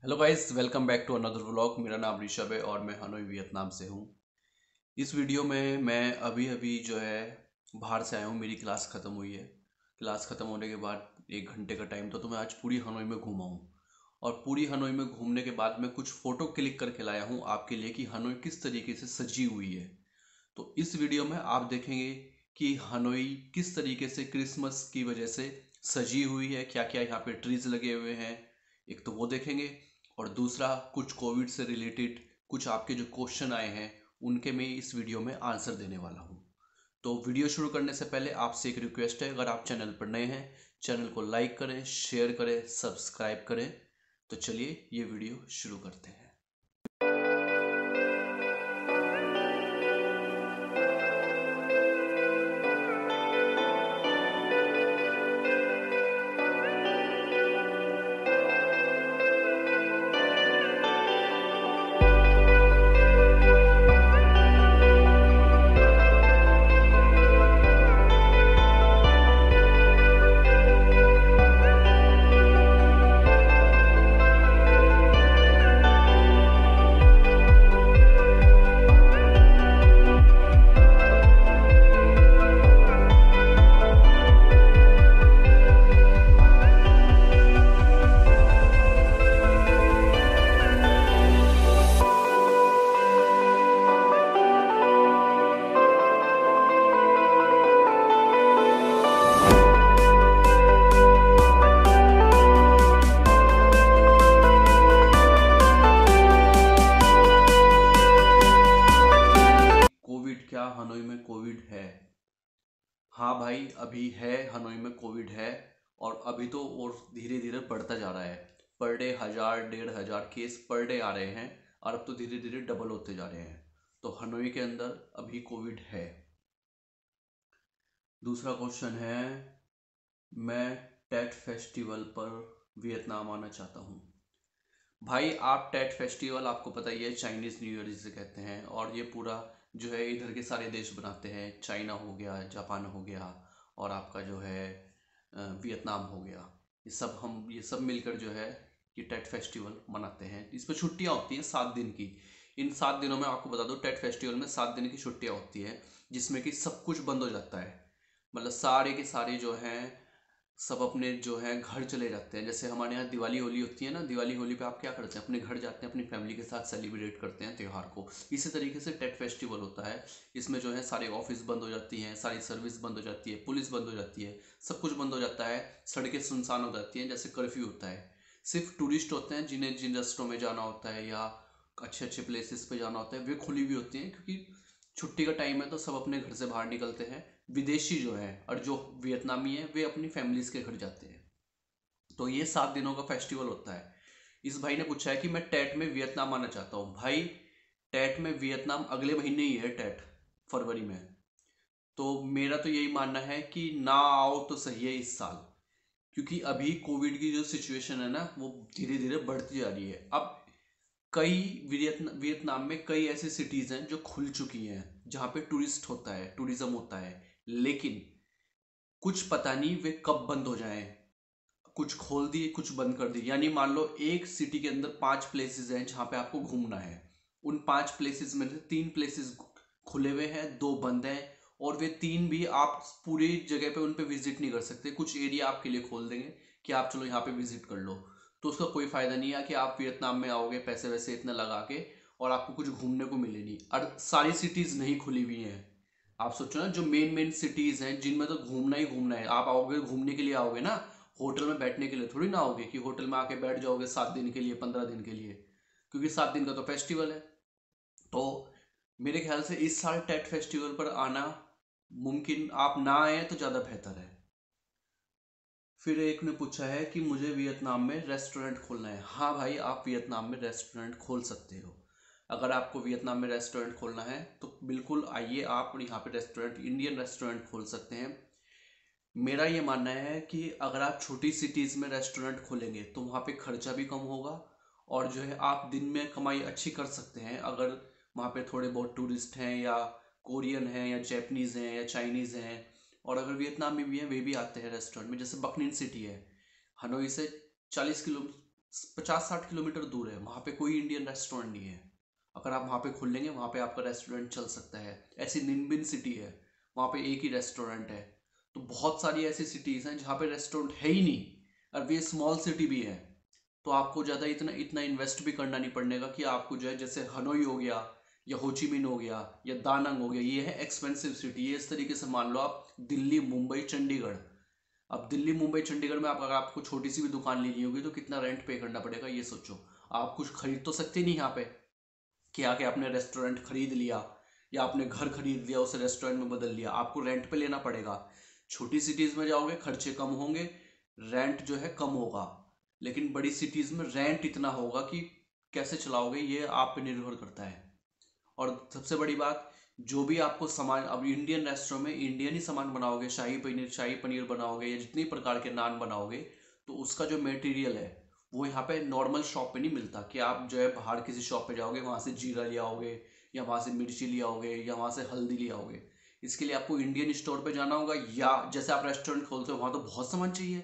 Hello guys, welcome back to another vlog. मेरा नाम ऋषभ है और मैं हनोई वियतनाम से हूँ। इस वीडियो में मैं अभी अभी जो है बाहर से आया हूँ। मेरी क्लास ख़त्म हुई है। क्लास ख़त्म होने के बाद 1 घंटे का टाइम था, तो मैं आज पूरी हनोई में घूमा हूँ। और पूरी हनोई में घूमने के बाद मैं कुछ फ़ोटो क्लिक करके लाया हूँ आपके लिए कि हनोई किस तरीके से सजी हुई है। तो इस वीडियो में आप देखेंगे कि हनोई किस तरीके से क्रिसमस की वजह से सजी हुई है, क्या क्या यहाँ पे ट्रीज लगे हुए हैं। एक तो वो देखेंगे, और दूसरा कुछ कोविड से रिलेटेड कुछ आपके जो क्वेश्चन आए हैं उनके मैं इस वीडियो में आंसर देने वाला हूँ। तो वीडियो शुरू करने से पहले आपसे एक रिक्वेस्ट है, अगर आप चैनल पर नए हैं चैनल को लाइक करें, शेयर करें, सब्सक्राइब करें। तो चलिए ये वीडियो शुरू करते हैं। कोविड क्या हनोई में कोविड है? हाँ भाई, अभी है, हनोई में कोविड है। और अभी तो और धीरे धीरे बढ़ता जा रहा है। Per day 1000 1500 case per day आ रहे हैं, और अब तो धीरे धीरे डबल होते जा रहे हैं। तो हनोई के अंदर अभी कोविड है। दूसरा क्वेश्चन है, मैं टेट फेस्टिवल पर वियतनाम आना चाहता हूँ। भाई, आप टेट फेस्टिवल आपको पता ही है, चाइनीज़ न्यू ईयर जिसे कहते हैं। और ये पूरा जो है इधर के सारे देश बनाते हैं। चाइना हो गया, जापान हो गया, और आपका जो है वियतनाम हो गया। ये सब मिलकर जो है ये टेट फेस्टिवल मनाते हैं। इस पर छुट्टियाँ होती हैं 7 दिन की। इन 7 दिनों में आपको बता दूं, टेट फेस्टिवल में 7 दिन की छुट्टियाँ होती हैं, जिसमें कि सब कुछ बंद हो जाता है। मतलब सारे के सारे जो हैं सब अपने जो है घर चले जाते हैं। जैसे हमारे यहाँ दिवाली होली होती है ना, दिवाली होली पे आप क्या करते हैं, अपने घर जाते हैं, अपनी फैमिली के साथ सेलिब्रेट करते हैं त्यौहार को। इसी तरीके से टेट फेस्टिवल होता है। इसमें जो है सारे ऑफिस बंद हो जाती हैं, सारी सर्विस बंद हो जाती है, पुलिस बंद हो जाती है, सब कुछ बंद हो जाता है। सड़कें सुनसान हो जाती हैं, जैसे कर्फ्यू होता है। सिर्फ टूरिस्ट होते हैं जिन्हें जिन रेस्टोरों में जाना होता है या अच्छे अच्छे प्लेसेस पे जाना होता है, वे खुली हुई होती हैं, क्योंकि छुट्टी का टाइम है तो सब अपने घर से बाहर निकलते हैं। विदेशी जो है और जो वियतनामी है वे अपनी फैमिलीज के घर जाते हैं। तो ये 7 दिनों का फेस्टिवल होता है। इस भाई ने पूछा है कि मैं टेट में वियतनाम आना चाहता हूँ। भाई, टेट में वियतनाम अगले महीने ही है, टेट फरवरी में। तो मेरा तो यही मानना है कि ना आओ तो सही है इस साल, क्योंकि अभी कोविड की जो सिचुएशन है ना वो धीरे धीरे बढ़ती जा रही है। अब कई वियतनाम में कई ऐसी सिटीज हैं जो खुल चुकी हैं, जहाँ पे टूरिस्ट होता है, टूरिज्म होता है। लेकिन कुछ पता नहीं वे कब बंद हो जाएं। कुछ खोल दिए, कुछ बंद कर दिए। यानी मान लो एक सिटी के अंदर 5 प्लेसेस हैं जहाँ पे आपको घूमना है। उन 5 प्लेसेस में से 3 प्लेसेस खुले हुए हैं, 2 बंद हैं। और वे 3 भी आप पूरी जगह पे उन पे विजिट नहीं कर सकते। कुछ एरिया आपके लिए खोल देंगे कि आप चलो यहाँ पे विजिट कर लो। तो उसका कोई फायदा नहीं है कि आप वियतनाम में आओगे पैसे वैसे इतना लगा के और आपको कुछ घूमने को मिले नहीं। और सारी सिटीज नहीं खुली हुई हैं। आप सोचो ना, जो मेन मेन सिटीज हैं जिनमें तो घूमना ही घूमना है, आप आओगे घूमने के लिए आओगे ना, होटल में बैठने के लिए थोड़ी ना आओगे कि होटल में आके बैठ जाओगे 7 दिन के लिए, 15 दिन के लिए। क्योंकि 7 दिन का तो फेस्टिवल है। तो मेरे ख्याल से इस साल टेट फेस्टिवल पर आना मुमकिन, आप ना आए तो ज़्यादा बेहतर है। फिर एक ने पूछा है कि मुझे वियतनाम में रेस्टोरेंट खोलना है। हाँ भाई, आप वियतनाम में रेस्टोरेंट खोल सकते हो। अगर आपको वियतनाम में रेस्टोरेंट खोलना है तो बिल्कुल आइए, आप यहाँ पे रेस्टोरेंट, इंडियन रेस्टोरेंट खोल सकते हैं। मेरा ये मानना है कि अगर आप छोटी सिटीज़ में रेस्टोरेंट खोलेंगे तो वहाँ पे खर्चा भी कम होगा, और जो है आप दिन में कमाई अच्छी कर सकते हैं। अगर वहाँ पे थोड़े बहुत टूरिस्ट हैं, या कोरियन हैं, या जैपनीज़ हैं, या चाइनीज़ हैं, और अगर वियतनाम में भी हैं, वे भी आते हैं रेस्टोरेंट में। जैसे बकनिन सिटी है, हनोई से 40 किलो 50-60 किलोमीटर दूर है, वहाँ पे कोई इंडियन रेस्टोरेंट नहीं है। अगर आप वहाँ पे खोल लेंगे, वहाँ पे आपका रेस्टोरेंट चल सकता है। ऐसी निनबिन सिटी है, वहाँ पे एक ही रेस्टोरेंट है। तो बहुत सारी ऐसी सिटीज़ हैं जहाँ पे रेस्टोरेंट है ही नहीं, और ये स्मॉल सिटी भी है। तो आपको ज़्यादा इतना इतना इन्वेस्ट भी करना नहीं पड़ेगा कि आपको जो है, जैसे हनोई हो गया या होचिमिन हो गया या दानंग हो गया, ये है एक्सपेंसिव सिटी। ये इस तरीके से मान लो आप दिल्ली, मुंबई, चंडीगढ़। अब दिल्ली, मुंबई, चंडीगढ़ में आप अगर आपको छोटी सी भी दुकान लेनी होगी तो कितना रेंट पे करना पड़ेगा, ये सोचो। आप कुछ खरीद तो सकते नहीं यहाँ पे कि आके आपने रेस्टोरेंट खरीद लिया या आपने घर खरीद लिया उसे रेस्टोरेंट में बदल लिया। आपको रेंट पे लेना पड़ेगा। छोटी सिटीज़ में जाओगे, खर्चे कम होंगे, रेंट जो है कम होगा। लेकिन बड़ी सिटीज़ में रेंट इतना होगा कि कैसे चलाओगे, ये आप पे निर्भर करता है। और सबसे बड़ी बात, जो भी आपको सामान, अब इंडियन रेस्टोरेंट में इंडियन ही सामान बनाओगे, शाही पनीर बनाओगे या जितनी प्रकार के नान बनाओगे, तो उसका जो मटेरियल है वो यहाँ पे नॉर्मल शॉप पे नहीं मिलता। कि आप जो है बाहर किसी शॉप पे जाओगे, वहाँ से जीरा ले आओगे या वहाँ से मिर्ची ले आओगे या वहाँ से हल्दी ले आओगे। इसके लिए आपको इंडियन स्टोर पे जाना होगा, या जैसे आप रेस्टोरेंट खोलते हो वहाँ तो बहुत सामान चाहिए,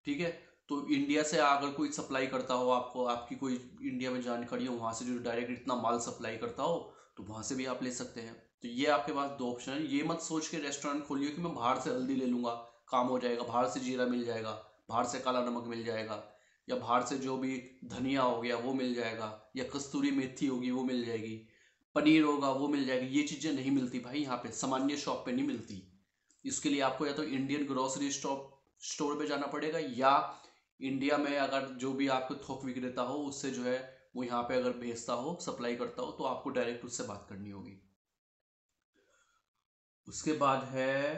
ठीक है। तो इंडिया से अगर कोई सप्लाई करता हो आपको, आपकी कोई इंडिया में जानकारी हो वहाँ से जो डायरेक्ट इतना माल सप्लाई करता हो, तो वहाँ से भी आप ले सकते हैं। तो ये आपके पास दो ऑप्शन है। ये मत सोच के रेस्टोरेंट खोलिए कि मैं बाहर से हल्दी ले लूँगा, काम हो जाएगा, बाहर से जीरा मिल जाएगा, बाहर से काला नमक मिल जाएगा, या बाहर से जो भी धनिया हो गया वो मिल जाएगा, या कस्तूरी मेथी होगी वो मिल जाएगी, पनीर होगा वो मिल जाएगी। ये चीज़ें नहीं मिलती भाई, यहाँ पे सामान्य शॉप पे नहीं मिलती। इसके लिए आपको या तो इंडियन ग्रोसरी स्टोर पे जाना पड़ेगा, या इंडिया में अगर जो भी आपको थोक विक्रेता हो उससे जो है वो यहाँ पे अगर भेजता हो, सप्लाई करता हो, तो आपको डायरेक्ट उससे बात करनी होगी। उसके बाद है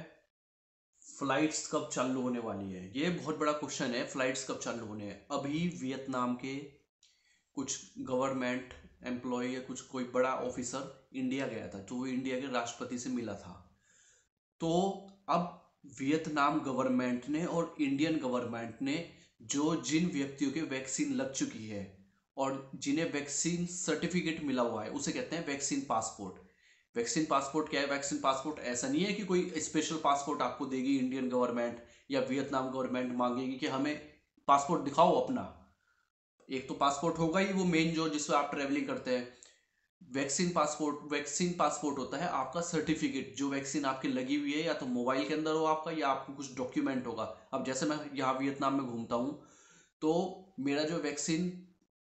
फ्लाइट्स कब चालू होने वाली है। ये बहुत बड़ा क्वेश्चन है, फ्लाइट्स कब चालू होने हैं। अभी वियतनाम के कुछ गवर्नमेंट एम्प्लॉय या कुछ कोई बड़ा ऑफिसर इंडिया गया था, तो वो इंडिया के राष्ट्रपति से मिला था। तो अब वियतनाम गवर्नमेंट ने और इंडियन गवर्नमेंट ने जो जिन व्यक्तियों के वैक्सीन लग चुकी है और जिन्हें वैक्सीन सर्टिफिकेट मिला हुआ है, उसे कहते हैं वैक्सीन पासपोर्ट। वैक्सीन पासपोर्ट क्या है? वैक्सीन पासपोर्ट ऐसा नहीं है कि कोई स्पेशल पासपोर्ट आपको देगी इंडियन गवर्नमेंट या वियतनाम गवर्नमेंट मांगेगी कि हमें पासपोर्ट दिखाओ अपना। एक तो पासपोर्ट होगा ही वो मेन, जो जिससे आप ट्रेवलिंग करते हैं। वैक्सीन पासपोर्ट होता है आपका सर्टिफिकेट, जो वैक्सीन आपकी लगी हुई है, या तो मोबाइल के अंदर हो आपका, या आपको कुछ डॉक्यूमेंट होगा। अब जैसे मैं यहाँ वियतनाम में घूमता हूँ, तो मेरा जो वैक्सीन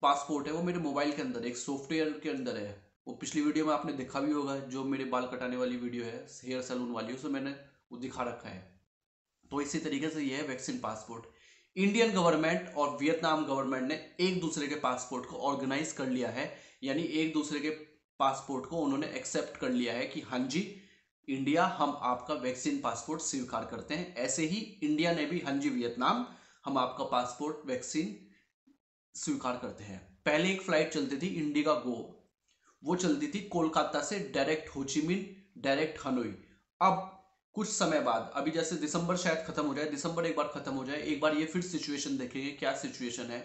पासपोर्ट है वो मेरे मोबाइल के अंदर एक सॉफ्टवेयर के अंदर है। वो पिछली वीडियो में आपने देखा भी होगा, जो मेरे बाल कटाने वाली वीडियो है, हेयर सैलून वाली, उसमें मैंने वो दिखा रखा है। तो इसी तरीके से ये है वैक्सीन पासपोर्ट। इंडियन गवर्नमेंट और वियतनाम गवर्नमेंट ने एक दूसरे के पासपोर्ट को ऑर्गेनाइज कर लिया है, यानी एक दूसरे के पासपोर्ट को उन्होंने एक्सेप्ट कर लिया है कि हाँ जी इंडिया, हम आपका वैक्सीन पासपोर्ट स्वीकार करते हैं। ऐसे ही इंडिया ने भी हाँ जी वियतनाम, हम आपका पासपोर्ट वैक्सीन स्वीकार करते हैं। पहले एक फ्लाइट चलती थी इंडिका गो, वो चलती थी कोलकाता से डायरेक्ट होचिमिन, डायरेक्ट हनोई। अब कुछ समय बाद, अभी जैसे दिसंबर शायद खत्म हो जाए, दिसंबर एक बार खत्म हो जाए, एक बार ये फिर सिचुएशन देखेंगे क्या सिचुएशन है।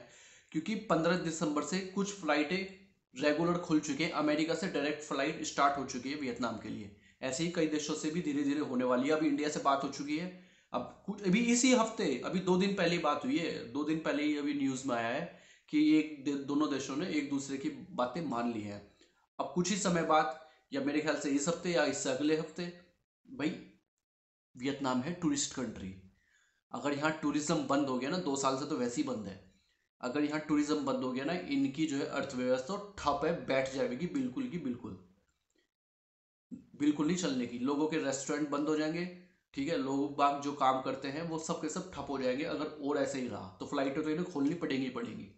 क्योंकि 15 दिसंबर से कुछ फ्लाइटें रेगुलर खुल चुके हैं, अमेरिका से डायरेक्ट फ्लाइट स्टार्ट हो चुकी है वियतनाम के लिए। ऐसे ही कई देशों से भी धीरे धीरे होने वाली है। अब इंडिया से बात हो चुकी है, अब कुछ अभी इसी हफ्ते, अभी 2 दिन पहले बात हुई है, 2 दिन पहले ही अभी न्यूज में आया है कि दोनों देशों ने एक दूसरे की बातें मान ली हैं। अब कुछ ही समय बाद, या मेरे ख्याल से इस हफ्ते या इससे अगले हफ्ते, भाई वियतनाम है टूरिस्ट कंट्री। अगर यहाँ टूरिज्म बंद हो गया ना, 2 साल से तो वैसे ही बंद है, अगर यहाँ टूरिज्म बंद हो गया ना, इनकी जो है अर्थव्यवस्था ठप है, बैठ जाएगी बिल्कुल की बिल्कुल, बिल्कुल नहीं चलने की। लोगों के रेस्टोरेंट बंद हो जाएंगे, ठीक है, लोग बाग जो काम करते हैं वो सब के सब ठप हो जाएंगे। अगर और ऐसे ही रहा तो फ्लाइटें तो इन्हें खोलनी पड़ेगी।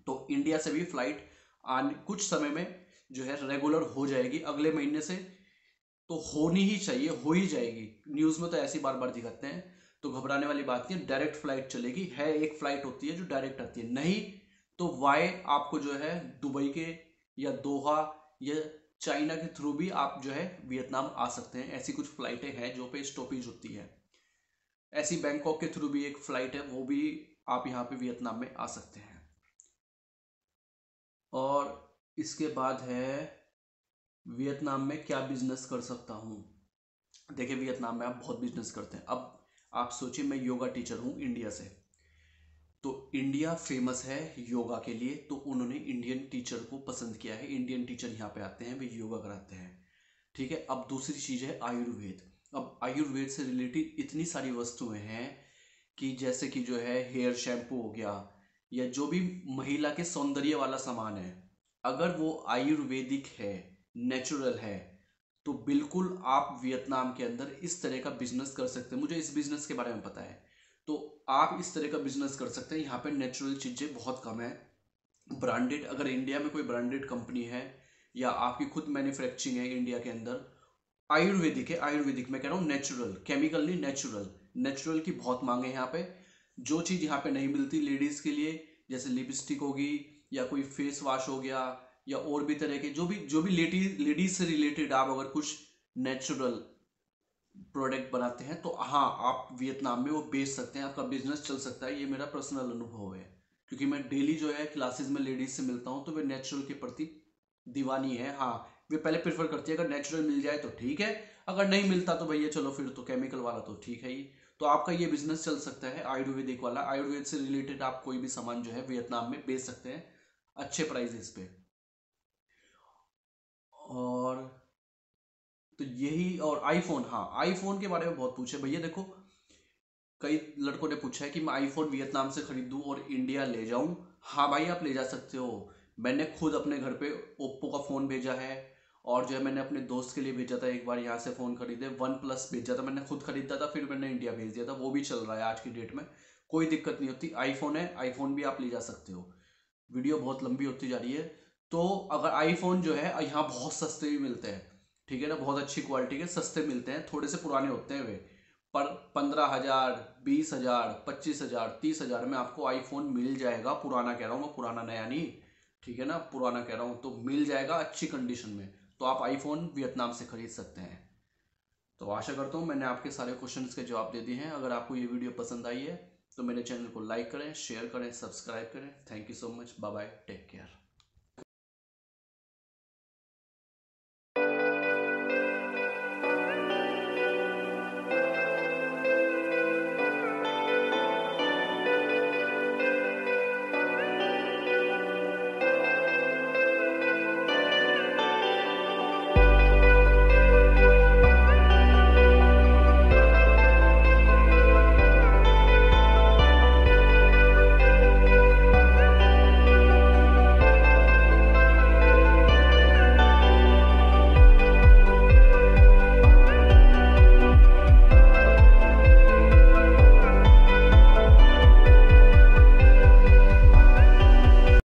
तो इंडिया से भी फ्लाइट आने कुछ समय में जो है रेगुलर हो जाएगी, अगले महीने से तो होनी ही चाहिए, हो ही जाएगी। न्यूज़ में तो ऐसी बार बार दिखाते हैं, तो घबराने वाली बात नहीं है। डायरेक्ट फ्लाइट चलेगी, है एक फ्लाइट होती है जो डायरेक्ट आती है, नहीं तो वाई आपको जो है दुबई के या दोहा या चाइना के थ्रू भी आप जो है वियतनाम आ सकते हैं। ऐसी कुछ फ्लाइटें हैं जो पे स्टॉपेज होती है। ऐसी बैंकॉक के थ्रू भी एक फ्लाइट है, वो भी आप यहाँ पे वियतनाम में आ सकते हैं। और इसके बाद है वियतनाम में क्या बिजनेस कर सकता हूँ। देखिए वियतनाम में आप बहुत बिजनेस करते हैं। अब आप सोचिए, मैं योगा टीचर हूँ इंडिया से, तो इंडिया फेमस है योगा के लिए, तो उन्होंने इंडियन टीचर को पसंद किया है। इंडियन टीचर यहाँ पे आते हैं, वे योगा कराते हैं। ठीक है। अब दूसरी चीज है आयुर्वेद। अब आयुर्वेद से रिलेटेड इतनी सारी वस्तुएं हैं कि जैसे कि जो है हेयर शैम्पू हो गया, या जो भी महिला के सौंदर्य वाला सामान है, अगर वो आयुर्वेदिक है, नेचुरल है, तो बिल्कुल आप वियतनाम के अंदर इस तरह का बिजनेस कर सकते हैं। मुझे इस बिजनेस के बारे में पता है, तो आप इस तरह का बिजनेस कर सकते हैं। यहाँ पे नेचुरल चीजें बहुत कम है। ब्रांडेड, अगर इंडिया में कोई ब्रांडेड कंपनी है या आपकी खुद मैन्युफैक्चरिंग है इंडिया के अंदर, आयुर्वेदिक है, आयुर्वेदिक मैं कह रहा हूँ, नेचुरल, केमिकल नहीं, नेचुरल, नेचुरल की बहुत मांग है यहाँ पे। जो चीज यहाँ पे नहीं मिलती लेडीज के लिए, जैसे लिपस्टिक होगी या कोई फेस वॉश हो गया, या और भी तरह के जो भी लेडीज से रिलेटेड आप अगर कुछ नेचुरल प्रोडक्ट बनाते हैं, तो हाँ, आप वियतनाम में वो बेच सकते हैं, आपका बिजनेस चल सकता है। ये मेरा पर्सनल अनुभव है, क्योंकि मैं डेली जो है क्लासेस में लेडीज से मिलता हूँ, तो वे नेचुरल के प्रति दीवानी है। हाँ, वे पहले प्रेफर करती है अगर नेचुरल मिल जाए तो ठीक है, अगर नहीं मिलता तो भैया चलो फिर तो केमिकल वाला तो ठीक है ही। तो आपका ये बिजनेस चल सकता है आयुर्वेदिक वाला। आयुर्वेद से रिलेटेड आप कोई भी सामान जो है वियतनाम में बेच सकते हैं अच्छे प्राइजेस पे। और तो यही, और आईफोन, हाँ आईफोन के बारे में बहुत पूछे भैया। देखो, कई लड़कों ने पूछा है कि मैं आईफोन वियतनाम से खरीदूं और इंडिया ले जाऊं। हाँ भाई, आप ले जा सकते हो। मैंने खुद अपने घर पे ओप्पो का फ़ोन भेजा है, और जो है मैंने अपने दोस्त के लिए भेजा था, एक बार यहाँ से फ़ोन खरीदे, वन प्लस भेजा था, मैंने खुद खरीदा था, फिर मैंने इंडिया भेज दिया था, वो भी चल रहा है आज की डेट में, कोई दिक्कत नहीं होती। आईफोन है, आईफोन भी आप ले जा सकते हो। वीडियो बहुत लंबी होती जा रही है। तो अगर आईफोन जो है यहाँ बहुत सस्ते भी मिलते हैं, ठीक है ना, बहुत अच्छी क्वालिटी के सस्ते मिलते हैं, थोड़े से पुराने होते हैं वे, पर 15,000, 20,000, 25,000, 30,000 में आपको आईफोन मिल जाएगा। पुराना कह रहा हूँ मैं, पुराना नया नहीं, ठीक है ना, पुराना कह रहा हूँ, तो मिल जाएगा अच्छी कंडीशन में। तो आप आईफोन वियतनाम से खरीद सकते हैं। तो आशा करता हूँ मैंने आपके सारे क्वेश्चंस के जवाब दे दिए हैं। अगर आपको ये वीडियो पसंद आई है तो मेरे चैनल को लाइक करें, शेयर करें, सब्सक्राइब करें। Thank you so much, bye bye, take care.